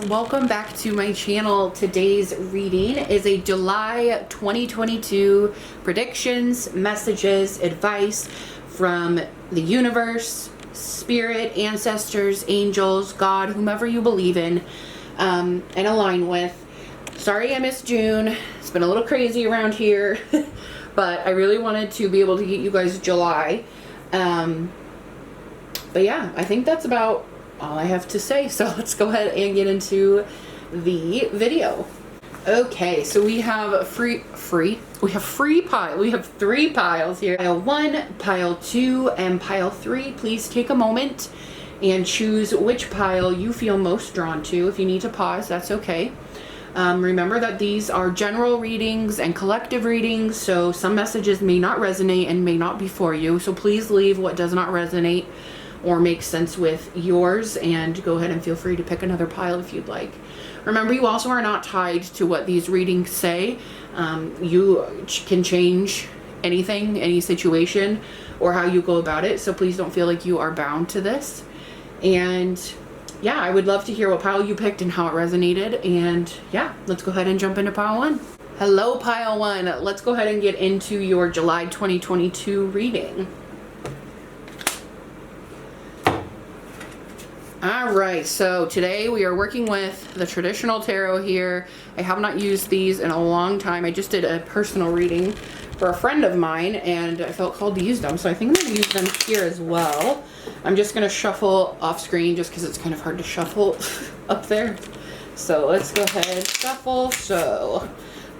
Welcome back to my channel. Today's reading is a July 2022 predictions, messages, advice from the universe, spirit, ancestors, angels, God, whomever you believe in and align with. Sorry I missed June. It's been a little crazy around here, but I really wanted to be able to get you guys July. But yeah, I think that's about all I have to say, so let's go ahead and get into the video. Okay, so we have three piles here. Pile 1, pile 2, and pile 3. Please take a moment and choose which pile you feel most drawn to. If you need to pause, that's okay. Remember that these are general readings and collective readings, so some messages may not resonate and may not be for you, so please leave what does not resonate or make sense with yours, and go ahead and feel free to pick another pile if you'd like. Remember, you also are not tied to what these readings say. You can change anything, any situation, or how you go about it, so please don't feel like you are bound to this. And yeah, I would love to hear what pile you picked and how it resonated. And yeah, let's go ahead and jump into pile 1. Hello, pile 1. Let's go ahead and get into your July 2022 reading. Alright, so today we are working with the traditional tarot here. I have not used these in a long time. I just did a personal reading for a friend of mine and I felt called to use them, so I think I'm going to use them here as well. I'm just going to shuffle off screen just because it's kind of hard to shuffle up there. So let's go ahead, shuffle. So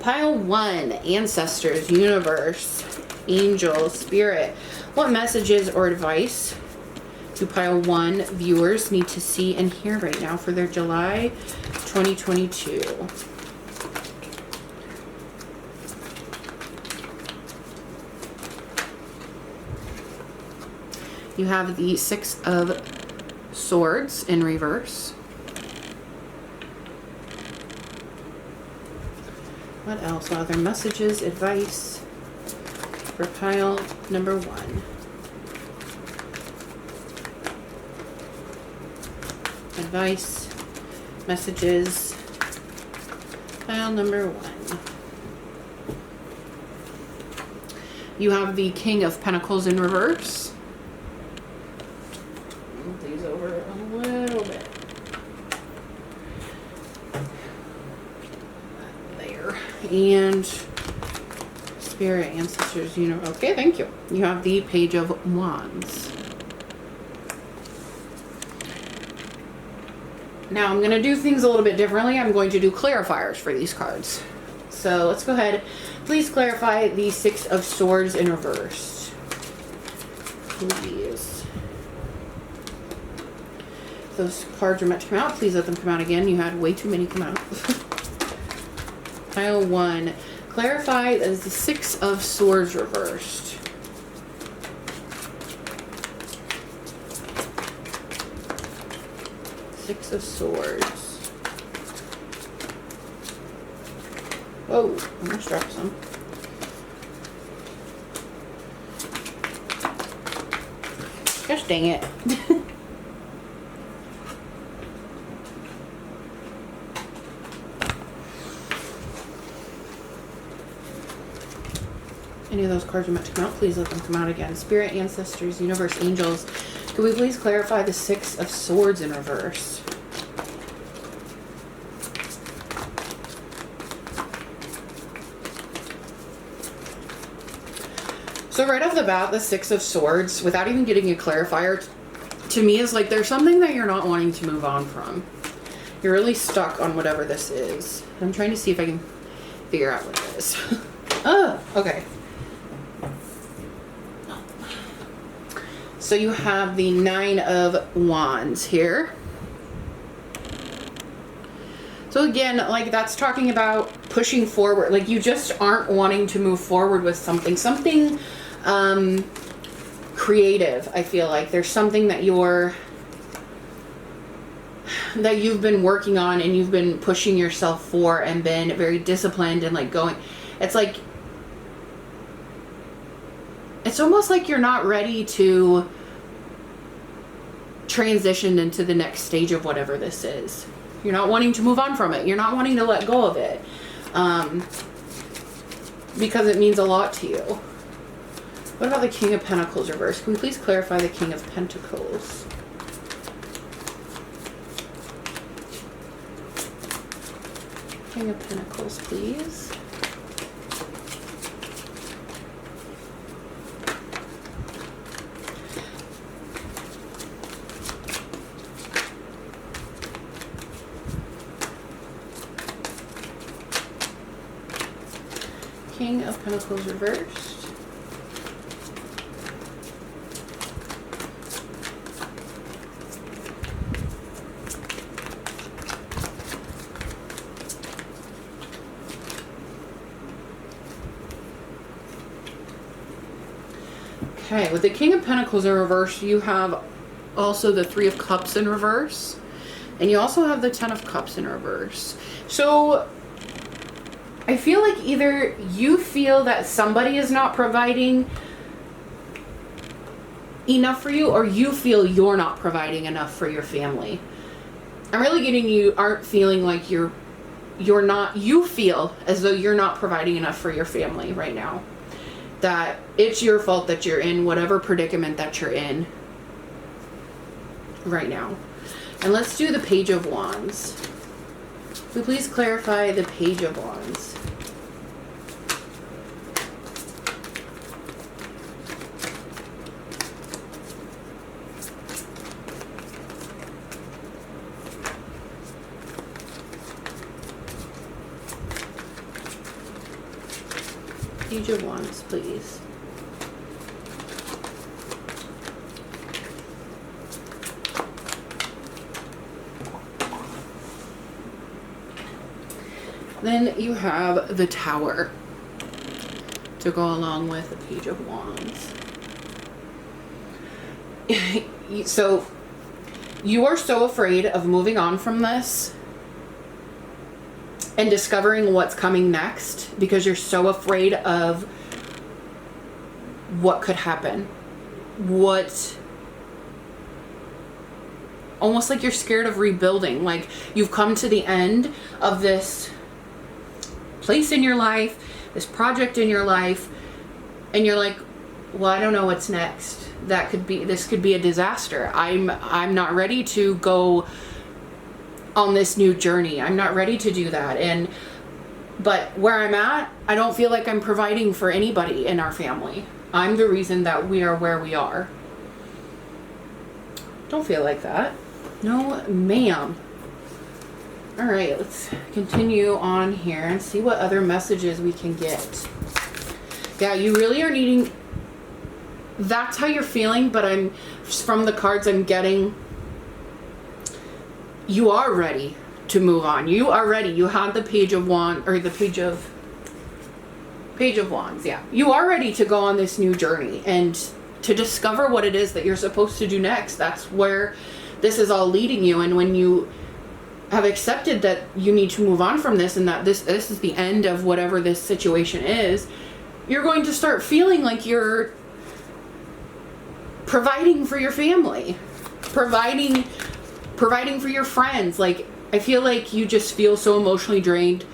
pile 1, ancestors, universe, angels, spirit. What messages or advice do pile 1 viewers need to see and hear right now for their July 2022? You have the 6 of Swords in reverse. What else? What other messages, advice for pile number 1? Advice, messages, pile number 1. You have the King of Pentacles in reverse. Move these over a little bit. There. And Spirit, Ancestors, Universe. Okay, thank you. You have the Page of Wands. Now I'm going to do things a little bit differently. I'm going to do clarifiers for these cards. So let's go ahead. Please clarify the 6 of Swords in reverse. Please. If those cards are meant to come out, please let them come out again. You had way too many come out. Pile 1. Clarify the 6 of Swords reversed. Six of Swords. Whoa, I almost dropped some. Gosh dang it. Any of those cards are meant to come out, please let them come out again. Spirit, Ancestors, Universe, Angels. Could we please clarify the 6 of Swords in reverse? So right off the bat, the 6 of Swords, without even getting a clarifier, to me is like there's something that you're not wanting to move on from. You're really stuck on whatever this is. I'm trying to see if I can figure out what it is. Oh, okay. So you have the 9 of Wands here. So again, like that's talking about pushing forward. Like you just aren't wanting to move forward with something creative. I feel like there's something that you've been working on and you've been pushing yourself for and been very disciplined and like going. It's like, it's almost like you're not ready to transition into the next stage of whatever this is. You're not wanting to move on from it. You're not wanting to let go of it. Because it means a lot to you. What about the King of Pentacles reverse? Can we please clarify the King of Pentacles? King of Pentacles, please. King of Pentacles reversed. Okay, with the King of Pentacles in reverse, you have also the Three of Cups in reverse. And you also have the Ten of Cups in reverse. So I feel like either you feel that somebody is not providing enough for you, or you feel you're not providing enough for your family. I'm really getting you aren't feeling like you feel as though you're not providing enough for your family right now. That it's your fault that you're in whatever predicament that you're in right now. And let's do the Page of Wands. Will you please clarify the Page of Wands? Page of Wands, please. Then you have the Tower to go along with the Page of Wands. So you are so afraid of moving on from this and discovering what's coming next because you're so afraid of what could happen. Almost like you're scared of rebuilding. Like you've come to the end of this place in your life, this project in your life, and you're like, well, I don't know what's next. This could be a disaster. I'm not ready to go on this new journey. I'm not ready to do that. But where I'm at, I don't feel like I'm providing for anybody in our family. I'm the reason that we are where we are. Don't feel like that. No, ma'am. All right, let's continue on here and see what other messages we can get. Yeah, you really are needing, that's how you're feeling, but from the cards I'm getting, you are ready to move on. You are ready. You had the Page of Wands, or the Page of Wands, yeah. You are ready to go on this new journey and to discover what it is that you're supposed to do next. That's where this is all leading you. And when you have accepted that you need to move on from this and that this is the end of whatever this situation is, you're going to start feeling like you're providing for your family, providing for your friends. Like, I feel like you just feel so emotionally drained.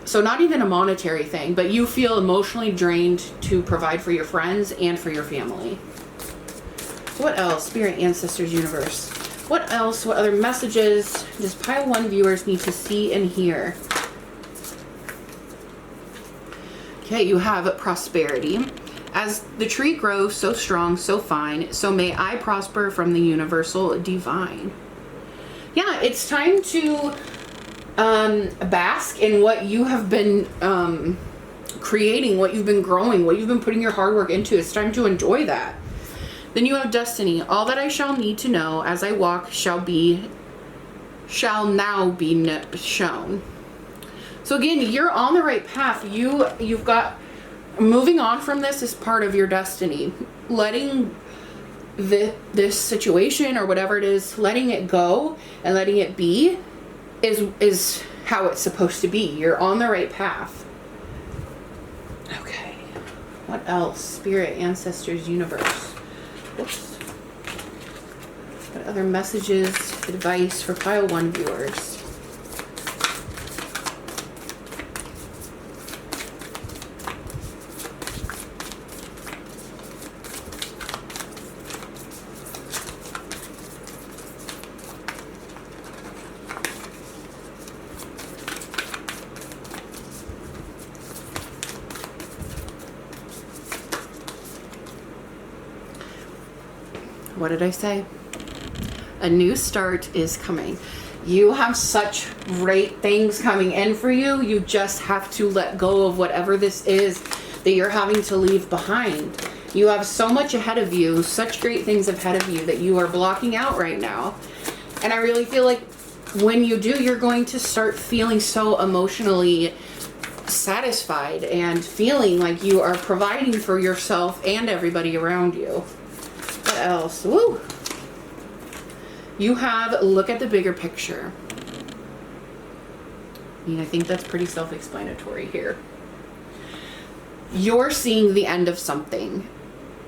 So not even a monetary thing, but you feel emotionally drained to provide for your friends and for your family. What else? Spirit, ancestors, universe. What else? What other messages does pile 1 viewers need to see and hear? Okay, you have prosperity. As the tree grows so strong, so fine, so may I prosper from the universal divine. Yeah, it's time to bask in what you have been creating, what you've been growing, what you've been putting your hard work into. It's time to enjoy that. Then you have destiny. All that I shall need to know as I walk shall be shall now be shown. So again, you're on the right path. You've got, moving on from this is part of your destiny. Letting this situation or whatever it is, letting it go and letting it be is how it's supposed to be. You're on the right path. Okay. What else? Spirit, ancestors, universe. Whoops. What other messages, advice for pile 1 viewers? What did I say? A new start is coming. You have such great things coming in for you. You just have to let go of whatever this is that you're having to leave behind. You have so much ahead of you, such great things ahead of you that you are blocking out right now. And I really feel like when you do, you're going to start feeling so emotionally satisfied and feeling like you are providing for yourself and everybody around you. What else? Woo! You have, look at the bigger picture. I mean, I think that's pretty self-explanatory here. You're seeing the end of something,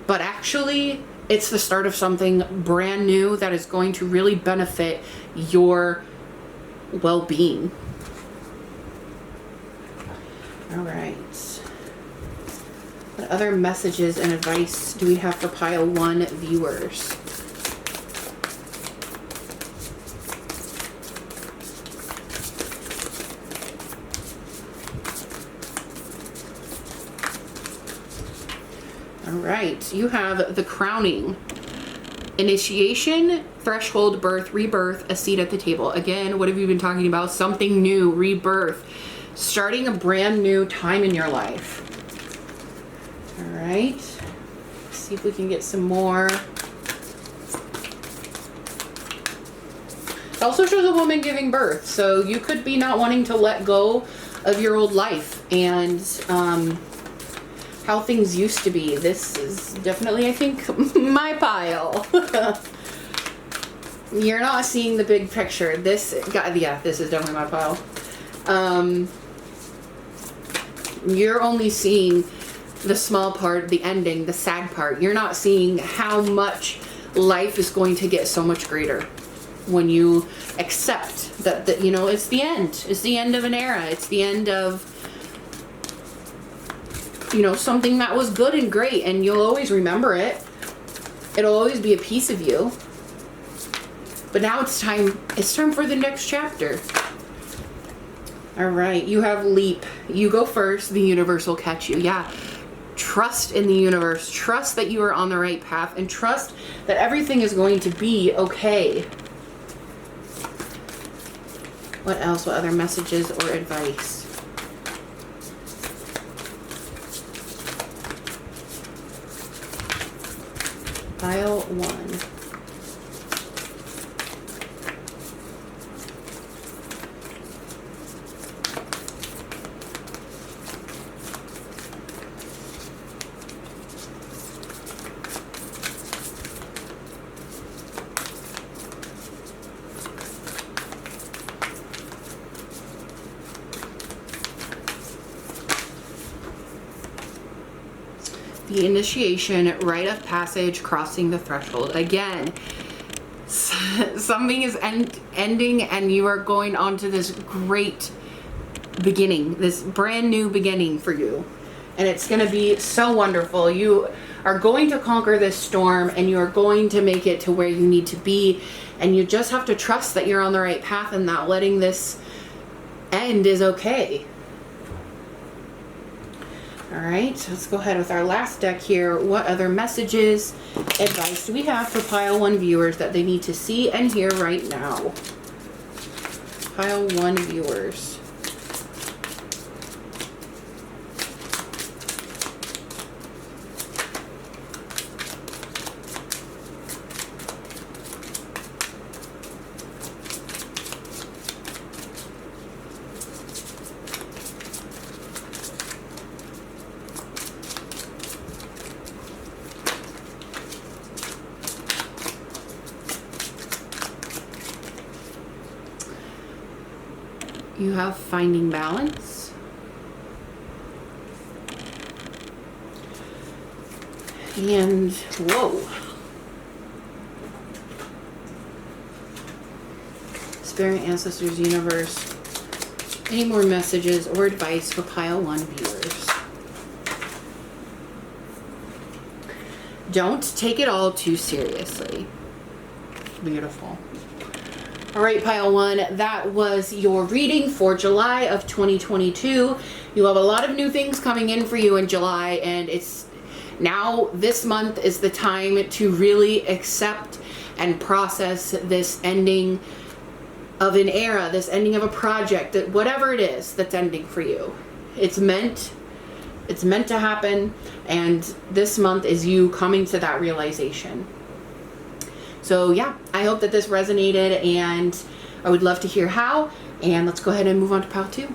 but actually it's the start of something brand new that is going to really benefit your well-being. All right. What other messages and advice do we have for pile 1 viewers? All right, you have the crowning. Initiation, threshold, birth, rebirth, a seat at the table. Again, what have you been talking about? Something new, rebirth, starting a brand new time in your life. All right, let's see if we can get some more. It also shows a woman giving birth, so you could be not wanting to let go of your old life and how things used to be. This is definitely, I think, my pile. You're not seeing the big picture. This is definitely my pile. You're only seeing the small part, the ending, the sad part. You're not seeing how much life is going to get so much greater when you accept that you know, it's the end. It's the end of an era. It's the end of, you know, something that was good and great, and you'll always remember it. It'll always be a piece of you. But now it's time for the next chapter. All right, you have leap. You go first, the universe will catch you. Yeah. Trust in the universe. Trust that you are on the right path, and trust that everything is going to be okay. What else? What other messages or advice? Pile 1. The initiation, rite of passage, crossing the threshold. Again, something is ending and you are going on to this great beginning, this brand new beginning for you. And it's going to be so wonderful. You are going to conquer this storm and you are going to make it to where you need to be. And you just have to trust that you're on the right path and that letting this end is okay. All right, let's go ahead with our last deck here. What other messages, advice do we have for pile 1 viewers that they need to see and hear right now? Pile 1 viewers. You have finding balance. And whoa. Spirit, ancestors, universe. Any more messages or advice for pile 1 viewers? Don't take it all too seriously. Beautiful. All right, pile 1, that was your reading for July of 2022. You have a lot of new things coming in for you in July, and it's now this month is the time to really accept and process this ending of an era, this ending of a project, that whatever it is that's ending for you. It's meant to happen, and this month is you coming to that realization. So yeah, I hope that this resonated, and I would love to hear how. And let's go ahead and move on to pile 2.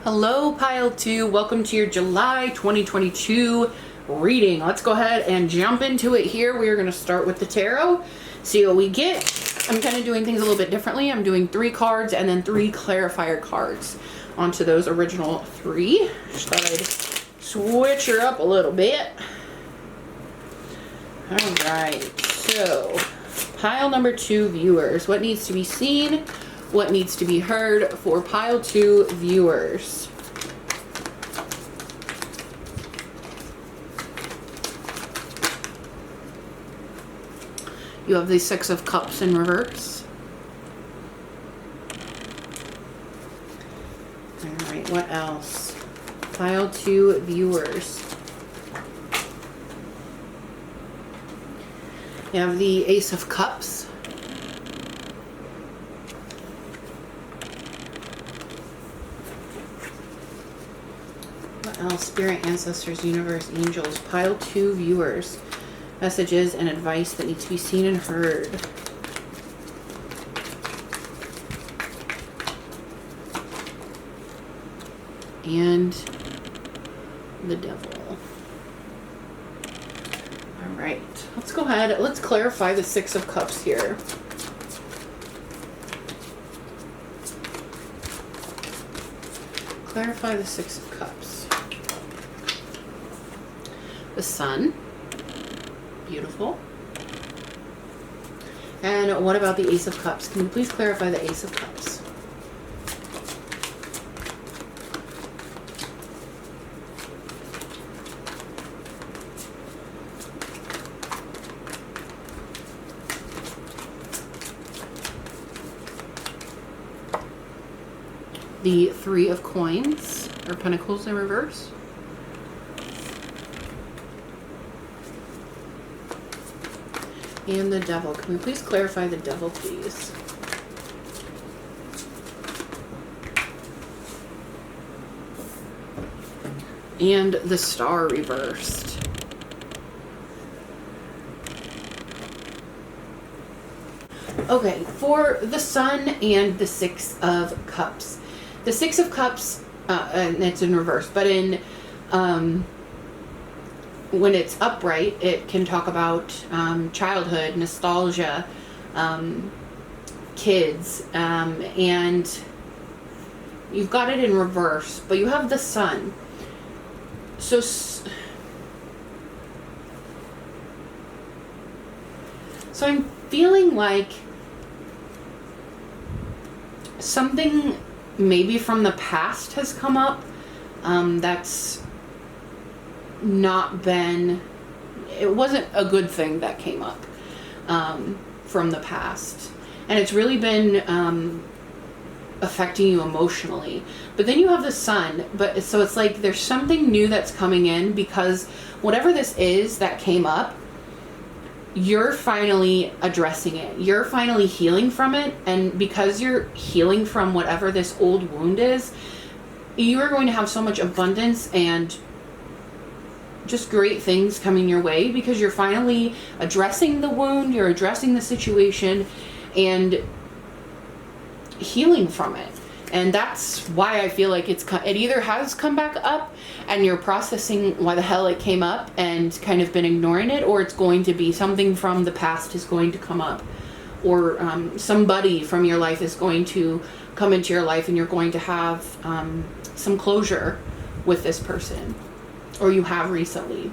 Hello, pile 2. Welcome to your July 2022 reading. Let's go ahead and jump into it here. We are going to start with the tarot, see what we get. I'm kind of doing things a little bit differently. I'm doing 3 cards and then 3 clarifier cards onto those original 3. Just thought I'd switch her up a little bit. All right, so pile number 2 viewers. What needs to be seen? What needs to be heard for pile 2 viewers? You have the 6 of Cups in reverse. All right, what else? Pile 2 viewers. You have the Ace of Cups. What else? Spirit, ancestors, universe, angels. Pile 2 viewers. Messages and advice that need to be seen and heard. And the devil. All right, let's go ahead. Let's clarify the 6 of Cups here. Clarify the 6 of Cups. The Sun. Beautiful. And what about the Ace of Cups? Can you please clarify the Ace of Cups? The 3 of Coins, or Pentacles in reverse. And the devil. Can we please clarify the devil, please? And the Star reversed. Okay, for the Sun and the 6 of Cups. The 6 of Cups, and it's in reverse, but in when it's upright, it can talk about childhood, nostalgia, kids, and you've got it in reverse, but you have the Sun. So I'm feeling like something maybe from the past has come up that's not been, it wasn't a good thing that came up from the past, and it's really been affecting you emotionally. But then you have the Sun, but so it's like there's something new that's coming in, because whatever this is that came up, you're finally addressing it. You're finally healing from it, and because you're healing from whatever this old wound is, you are going to have so much abundance and just great things coming your way, because you're finally addressing the wound, you're addressing the situation, and healing from it. And that's why I feel like it either has come back up and you're processing why the hell it came up and kind of been ignoring it, or it's going to be something from the past is going to come up, or somebody from your life is going to come into your life and you're going to have some closure with this person, or you have recently.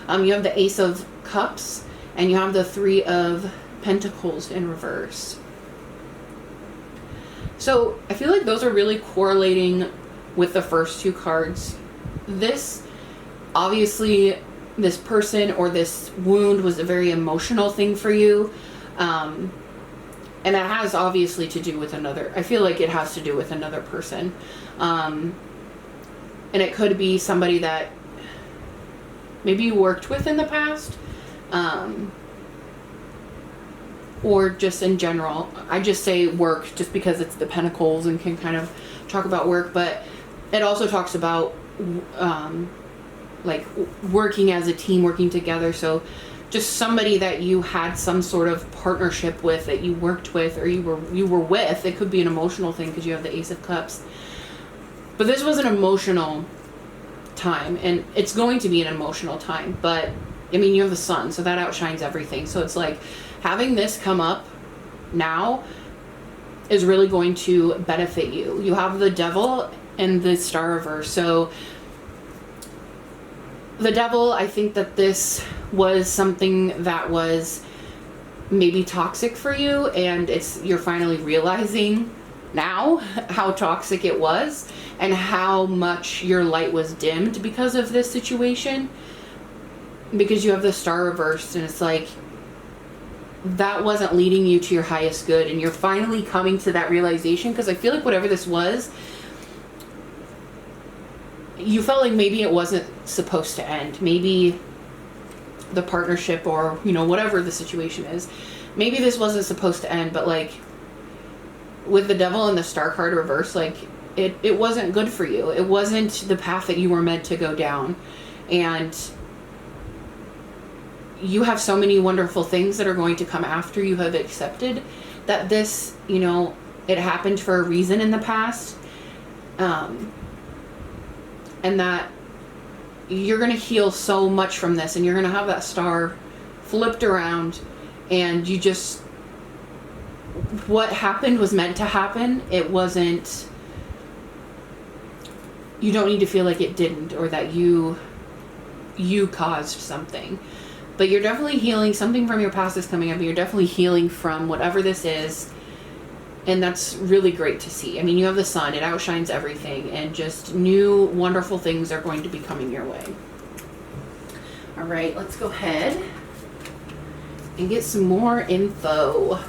You have the Ace of Cups and you have the Three of Pentacles in reverse. So I feel like those are really correlating with the first two cards. This, obviously, this person or this wound was a very emotional thing for you. And it has obviously to do with another, I feel like it has to do with another person. And it could be somebody that maybe you worked with in the past. Or just in general. I just say work just because it's the Pentacles and can kind of talk about work, but it also talks about like working as a team, working together. So just somebody that you had some sort of partnership with, that you worked with, or you were with. It could be an emotional thing because you have the Ace of Cups. But this was an emotional time, and it's going to be an emotional time. But I mean, you have the Sun, so that outshines everything. So it's like having this come up now is really going to benefit you. You have the Devil and the Star reverse. So the Devil, I think that this was something that was maybe toxic for you, and you're finally realizing now how toxic it was and how much your light was dimmed because of this situation. Because you have the Star reversed, and it's like that wasn't leading you to your highest good, and you're finally coming to that realization. Because I feel like whatever this was, you felt like maybe it wasn't supposed to end. Maybe the partnership, or whatever the situation is, maybe this wasn't supposed to end. But like with the Devil and the Star card reversed, like it wasn't good for you. It wasn't the path that you were meant to go down. And you have so many wonderful things that are going to come after you have accepted that this, it happened for a reason in the past. And that you're going to heal so much from this, and you're going to have that star flipped around, and what happened was meant to happen. It wasn't, you don't need to feel like it didn't, or that you caused something. But you're definitely healing. Something from your past is coming up. You're definitely healing from whatever this is. And that's really great to see. I mean, you have the Sun. It outshines everything. And just new, wonderful things are going to be coming your way. All right, let's go ahead and get some more info.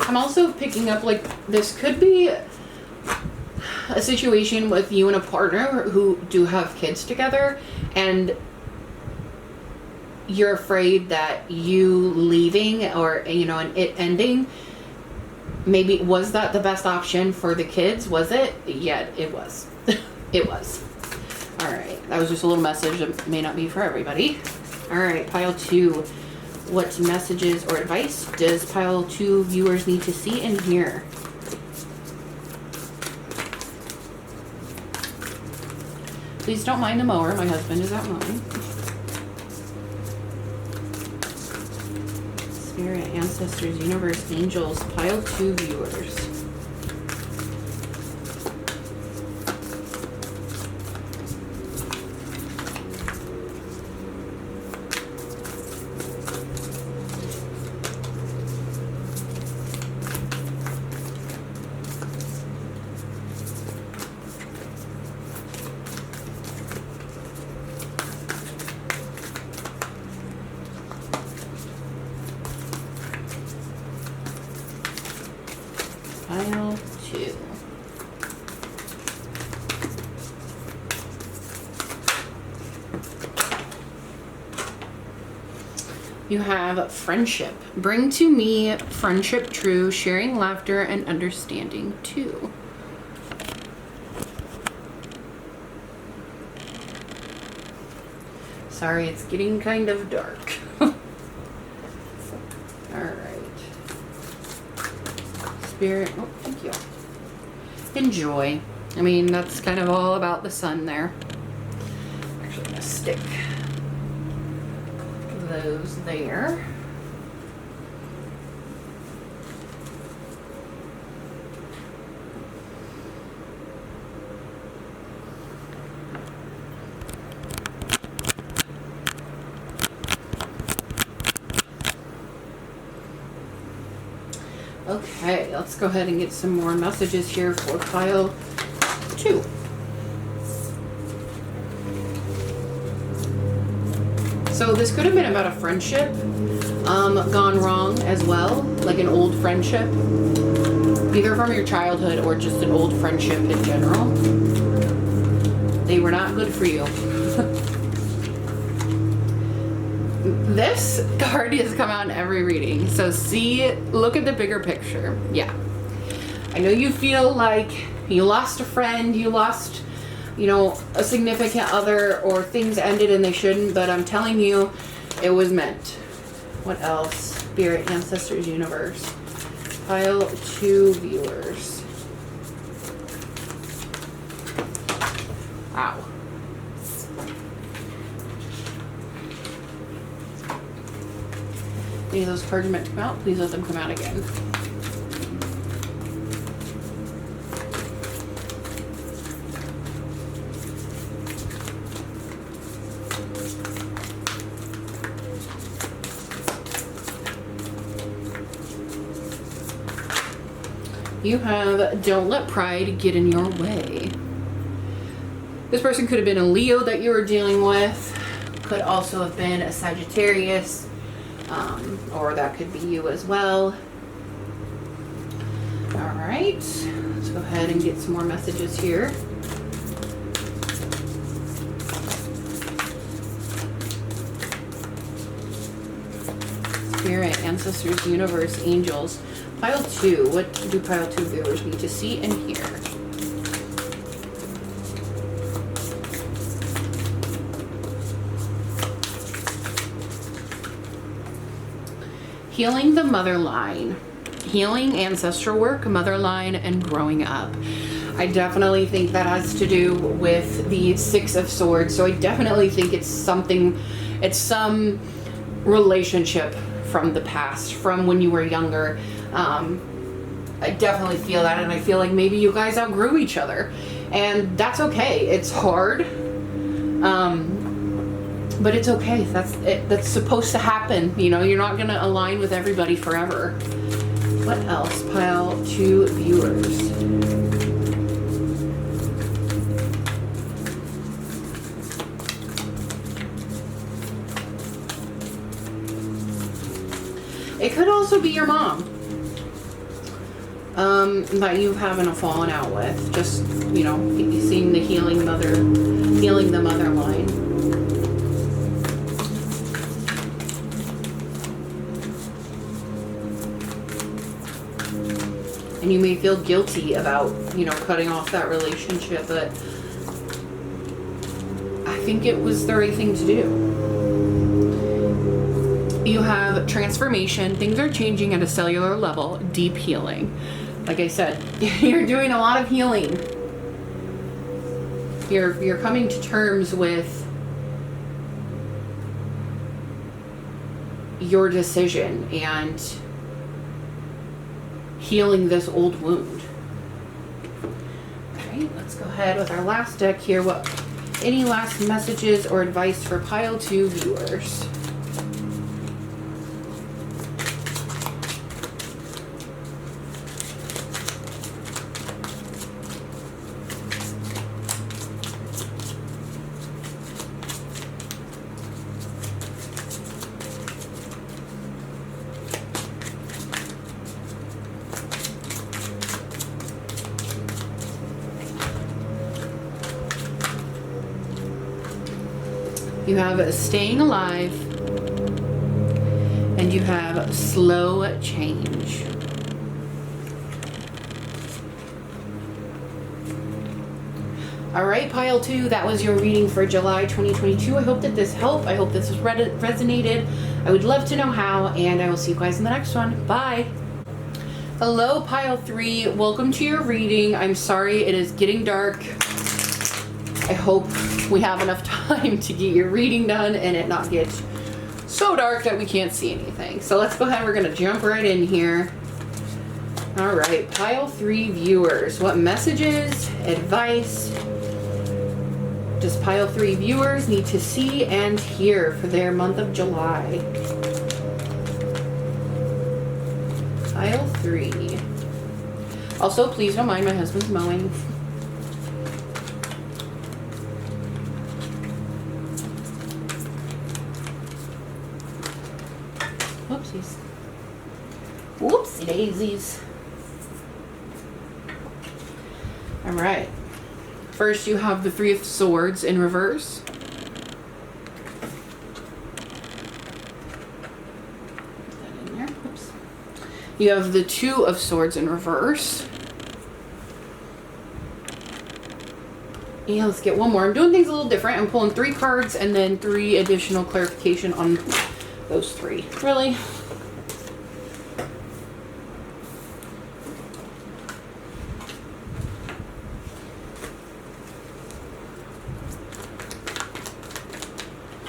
I'm also picking up, like, this could be a situation with you and a partner who do have kids together, and you're afraid that you leaving, or, and it ending, maybe, was that the best option for the kids? Was it? Yeah, it was. It was. All right. That was just a little message that may not be for everybody. All right, pile 2. What messages or advice does pile 2 viewers need to see and hear? Please don't mind the mower. My husband is out mowing. Spirit, ancestors, universe, angels, pile 2 viewers. Pile 2. You have friendship. Bring to me friendship true, sharing laughter and understanding too. Sorry, it's getting kind of dark. All right. Spirit, oh, thank you. Enjoy. I mean, that's kind of all about the sun there. I'm actually going to stick those there. Okay, let's go ahead and get some more messages here for pile 2. So this could have been about a friendship gone wrong as well, like an old friendship, either from your childhood or just an old friendship in general. They were not good for you. This card has come out in every reading, so look at the bigger picture. Yeah, I know you feel like you lost a friend, you lost, you know, a significant other, or things ended and they shouldn't, but I'm telling you, it was meant. What else? Spirit, Ancestors, Universe. Pile 2 viewers. Wow. Any of those cards are meant to come out, please let them come out again. You have Don't Let Pride Get in Your Way. This person could have been a Leo that you were dealing with. Could also have been a Sagittarius. Or that could be you as well. All right, let's go ahead and get some more messages here. Spirit, Ancestors, Universe, Angels. Pile 2, what do pile 2 viewers need to see and hear? Healing the mother line, healing ancestral work, mother line, and growing up. I definitely think that has to do with the 6 of Swords. So I definitely think it's something, it's some relationship from the past, from when you were younger. I definitely feel that, and I feel like maybe you guys outgrew each other, and that's okay. It's hard. But it's okay. That's supposed to happen. You know, you're not going to align with everybody forever. What else? Pile 2 viewers. It could also be your mom that you having a falling out with. Just, you know, seeing the healing the mother line. And you may feel guilty about, you know, cutting off that relationship, but I think it was the right thing to do. You have transformation. Things are changing at a cellular level. Deep healing. Like I said, you're doing a lot of healing. You're coming to terms with your decision and healing this old wound. All right, let's go ahead with our last deck here. Any last messages or advice for pile 2 viewers? You have staying alive, and you have slow change. All All right, pile 2, that was your reading for July 2022. I hope that this helped. I hope this resonated. I would love to know how, and I will see you guys in the next one. Bye. Hello, pile 3. Welcome to your reading. I'm sorry it is getting dark. I hope we have enough time to get your reading done and it not get so dark that we can't see anything. So let's go ahead. We're going to jump right in here. All right, pile 3 viewers. What messages, advice does pile 3 viewers need to see and hear for their month of July? Pile 3. Also, please don't mind my husband's mowing. Whoopsies. Whoopsie daisies. All right. First, you have the 3 of Swords in reverse. Put that in there. Oops. You have the 2 of Swords in reverse. Yeah, let's get one more. I'm doing things a little different. I'm pulling 3 cards and then 3 additional clarification on those 3. Really?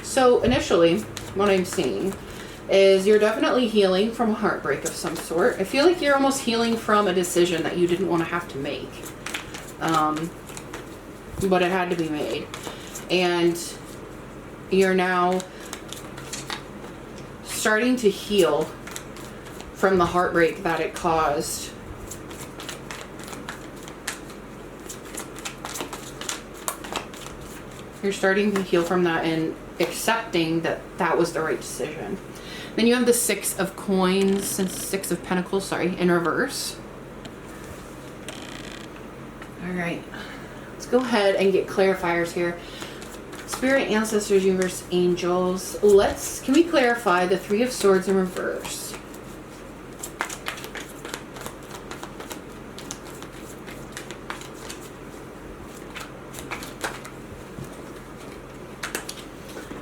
So initially, what I'm seeing is you're definitely healing from a heartbreak of some sort. I feel like you're almost healing from a decision that you didn't want to have to make. But it had to be made. And you're now starting to heal from the heartbreak that it caused. You're starting to heal from that and accepting that that was the right decision. Then you have the 6 of coins and 6 of pentacles, sorry, in reverse. All right, let's go ahead and get clarifiers here. Spirit, ancestors, universe, angels. Can we clarify the 3 of Swords in reverse?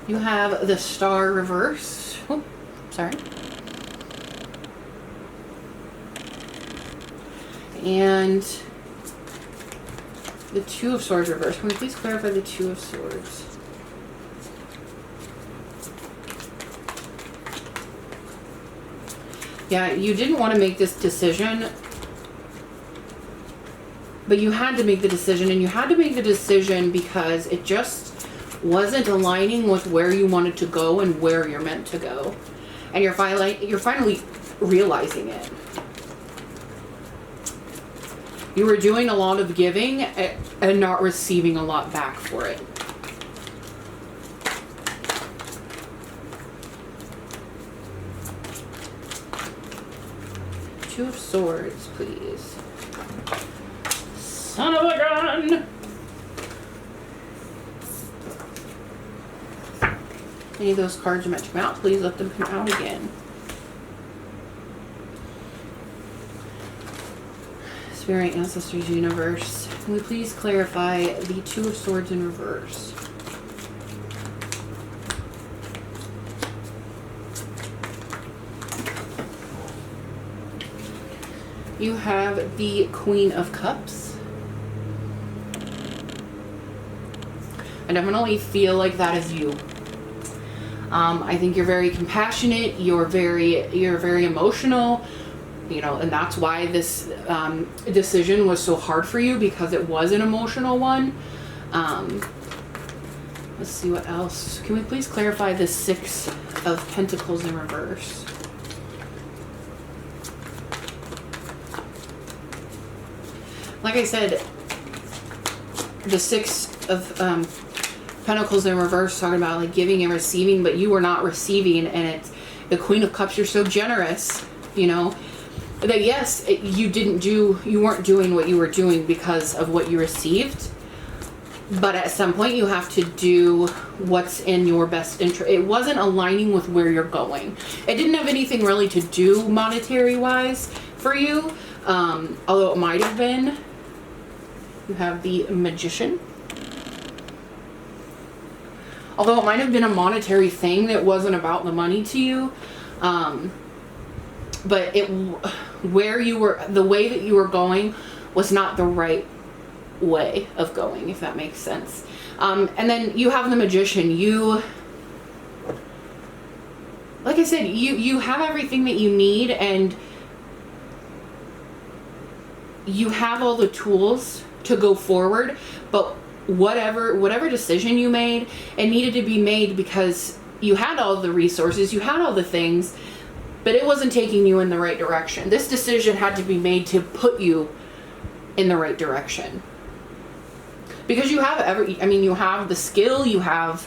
You have the Star reverse. Oh, sorry. And the 2 of Swords reverse. Can we please clarify the 2 of Swords? Yeah, you didn't want to make this decision, but you had to make the decision, and you had to make the decision because it just wasn't aligning with where you wanted to go and where you're meant to go. And you're finally realizing it. You were doing a lot of giving and not receiving a lot back for it. Two of Swords, please. Son of a gun! Any of those cards are meant to come out, please let them come out again. Spirit, ancestors, universe. Can we please clarify the 2 of Swords in reverse? You have the Queen of Cups. I definitely feel like that is you. I think you're very compassionate. You're very emotional. You know, and that's why this decision was so hard for you, because it was an emotional one. Let's see what else. Can we please clarify the 6 of Pentacles in reverse? Like I said, the 6 of Pentacles in reverse, talking about like giving and receiving, but you were not receiving, and it's the Queen of Cups. You're so generous, you know, that yes, you weren't doing what you were doing because of what you received, but at some point you have to do what's in your best interest. It wasn't aligning with where you're going. It didn't have anything really to do monetary wise for you, although it might have been. You have the Magician. although it might have been a monetary thing that wasn't about the money to you, but where you were, the way that you were going was not the right way of going, if that makes sense. And then you have the Magician. You, like I said, you have everything that you need, and you have all the tools to go forward, but whatever decision you made, it needed to be made because you had all the resources, you had all the things, but it wasn't taking you in the right direction. This decision had to be made to put you in the right direction. Because you have you have the skill, you have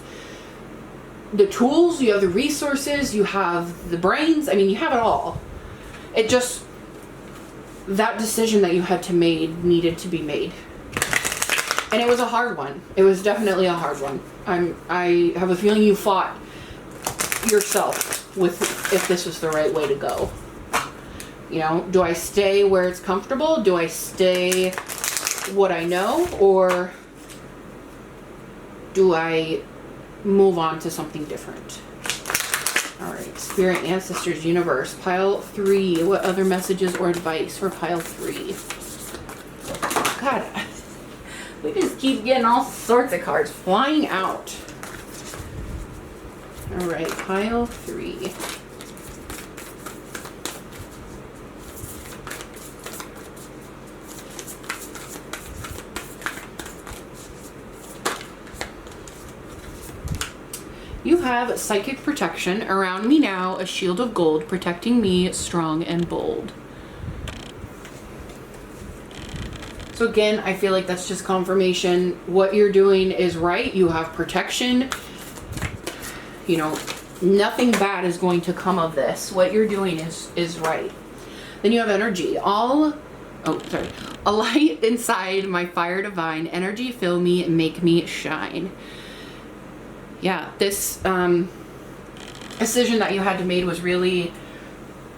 the tools, you have the resources, you have the brains, you have it all. It just, that decision that you had to made needed to be made. And it was a hard one. It was definitely a hard one. I have a feeling you fought yourself with if this was the right way to go. You know, do I stay where it's comfortable? Do I stay what I know? Or do I move on to something different? All right, Spirit, Ancestors, Universe, pile 3. What other messages or advice for pile 3? God, we just keep getting all sorts of cards flying out. All right, pile 3. You have psychic protection around me now, a shield of gold protecting me, strong and bold. So again, I feel like that's just confirmation. What you're doing is right. You have protection. You know, nothing bad is going to come of this. What you're doing is right. Then you have energy. A light inside my fire divine. Energy fill me and make me shine. Yeah, this decision that you had to make was really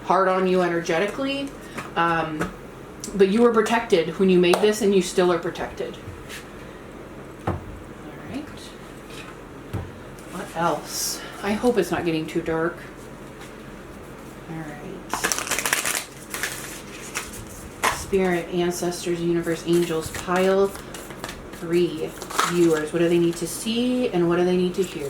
hard on you energetically. But you were protected when you made this, and you still are protected. All right. What else? I hope it's not getting too dark. All right. Spirit, Ancestors, Universe, Angels, pile 3. Viewers, what do they need to see and what do they need to hear?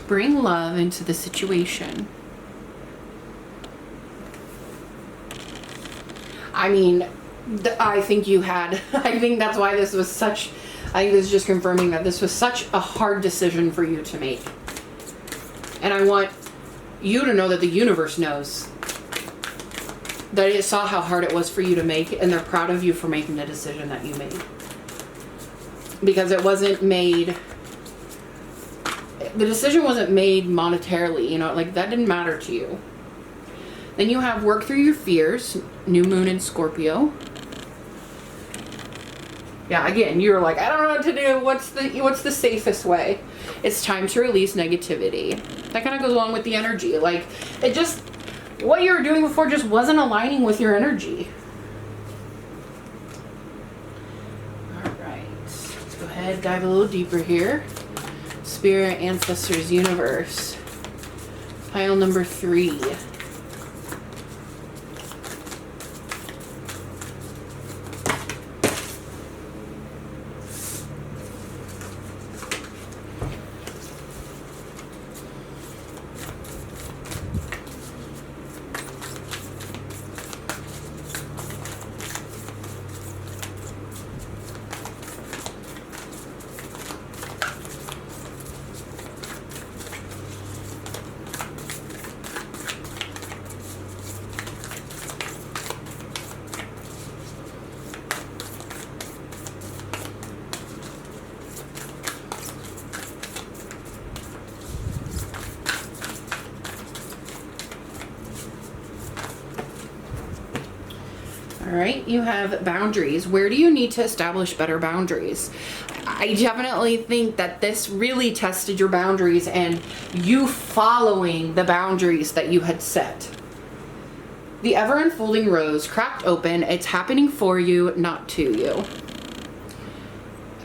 Bring love into the situation. I think you had, I think that's why this was such, I think this is just confirming that this was such a hard decision for you to make. And I want you to know that the universe knows that it saw how hard it was for you to make, and they're proud of you for making the decision that you made. Because it wasn't made, the decision wasn't made monetarily, like that didn't matter to you. Then you have work through your fears, new moon in Scorpio. Yeah, again, you're like, I don't know what to do. What's the safest way? It's time to release negativity. That kind of goes along with the energy. Like, it just, what you were doing before just wasn't aligning with your energy. All right, let's go ahead, dive a little deeper here. Spirit, Ancestors, Universe. Pile number 3. All right, you have boundaries. Where do you need to establish better boundaries? I definitely think that this really tested your boundaries and you following the boundaries that you had set. The ever unfolding rose cracked open. It's happening for you, not to you.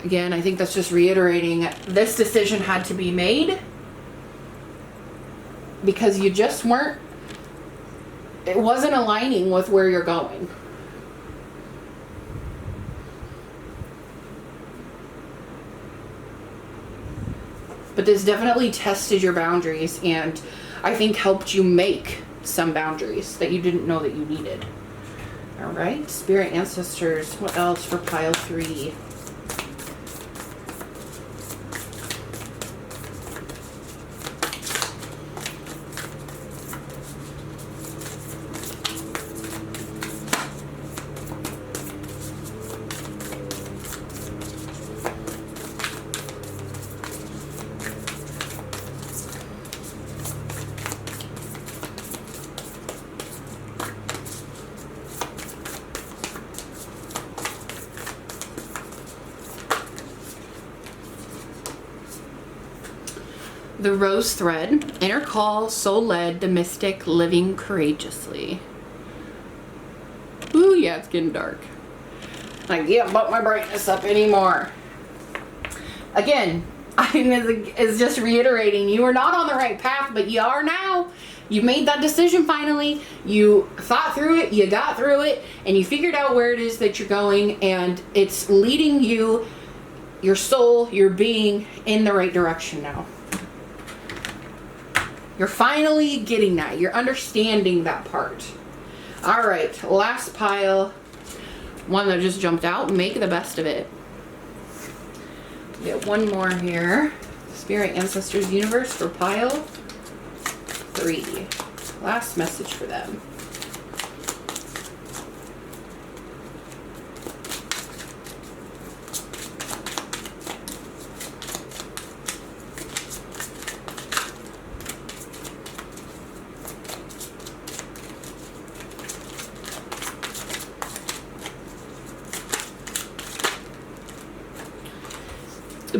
Again, I think that's just reiterating this decision had to be made because you just weren't, it wasn't aligning with where you're going. But this definitely tested your boundaries and I think helped you make some boundaries that you didn't know that you needed. All right, spirit ancestors, what else for pile 3? The rose thread, inner call, soul led, the mystic, living courageously. Ooh, yeah, it's getting dark. I can't bump my brightness up anymore. Again, is just reiterating, you are not on the right path, but you are now. You made that decision finally. You thought through it, you got through it, and you figured out where it is that you're going, and it's leading you, your soul, your being, in the right direction now. You're finally getting that. You're understanding that part. All right, last pile. One that just jumped out. Make the best of it. Get one more here. Spirit Ancestors Universe for pile 3. Last message for them.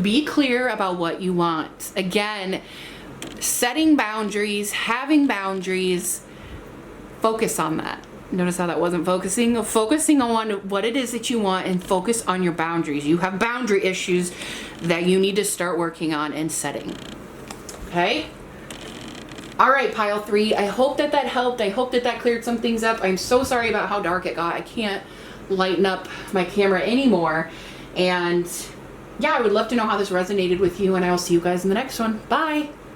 Be clear about what you want. Again, setting boundaries, having boundaries, focus on that. Notice how that wasn't focusing? Focusing on what it is that you want and focus on your boundaries. You have boundary issues that you need to start working on and setting. Okay? All right, pile 3. I hope that that helped. I hope that that cleared some things up. I'm so sorry about how dark it got. I can't lighten up my camera anymore. And yeah, I would love to know how this resonated with you, and I will see you guys in the next one. Bye.